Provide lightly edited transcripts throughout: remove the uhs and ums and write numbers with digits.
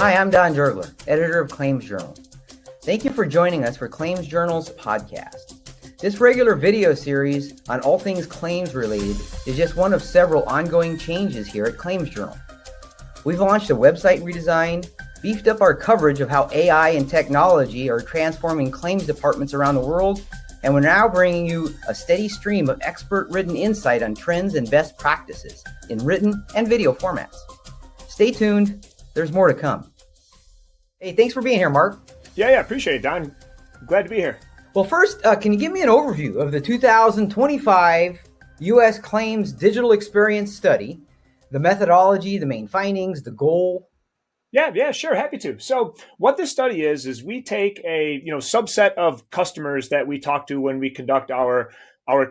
Hi, I'm Don Gertler, editor of Claims Journal. Thank you for joining us for Claims Journal's podcast. This regular video series on all things claims related is just one of several ongoing changes here at Claims Journal. We've launched a website redesign, beefed up our coverage of how AI and technology are transforming claims departments around the world, and we're now bringing you a steady stream of expert-written insight on trends and best practices in written and video formats. Stay tuned. There's more to come. Hey, thanks for being here, Mark. Yeah, appreciate it, Don. Glad to be here. Well, first, can you give me an overview of the 2025 U.S. Claims Digital Experience Study, the methodology, the main findings, the goal? Yeah, sure. Happy to. So what this study is we take a subset of customers that we talk to when we conduct our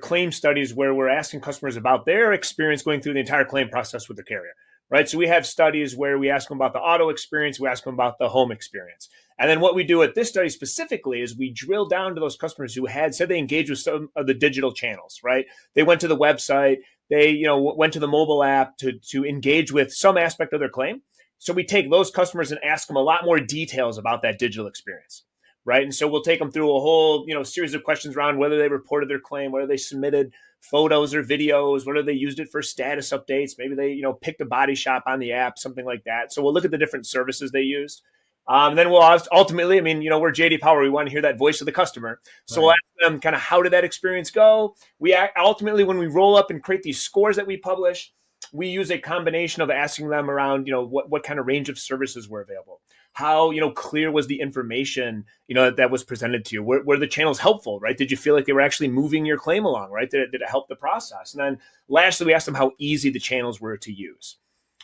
claim studies, where we're asking customers about their experience going through the entire claim process with the carrier, right? So we have studies where we ask them about the auto experience, we ask them about the home experience. And then what we do at this study specifically is we drill down to those customers who had said they engaged with some of the digital channels, right? They went to the website, they went to the mobile app to engage with some aspect of their claim. So we take those customers and ask them a lot more details about that digital experience, right? And so we'll take them through a whole, series of questions around whether they reported their claim, whether they submitted photos or videos, whether they used it for status updates. Maybe they, picked a body shop on the app, something like that. So we'll look at the different services they used. And then we'll ultimately, we're JD Power. We want to hear that voice of the customer. So We'll ask them kind of, how did that experience go? We ultimately, when we roll up and create these scores that we publish, we use a combination of asking them around, what kind of range of services were available, how, clear was the information, that was presented to you, were the channels helpful, right? Did you feel like they were actually moving your claim along, right? Did it help the process? And then lastly, we asked them how easy the channels were to use.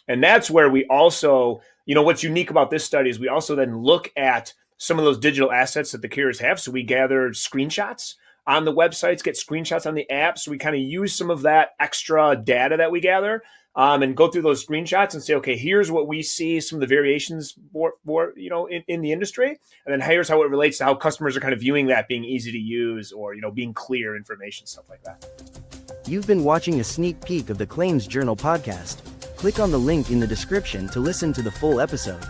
And that's where we also, what's unique about this study is we also then look at some of those digital assets that the carriers have. So we gather screenshots on the websites, get screenshots on the app. So we kind of use some of that extra data that we gather and go through those screenshots and say, okay, here's what we see, some of the variations in the industry. And then here's how it relates to how customers are kind of viewing that being easy to use or, being clear information, stuff like that. You've been watching a sneak peek of the Claims Journal podcast. Click on the link in the description to listen to the full episode.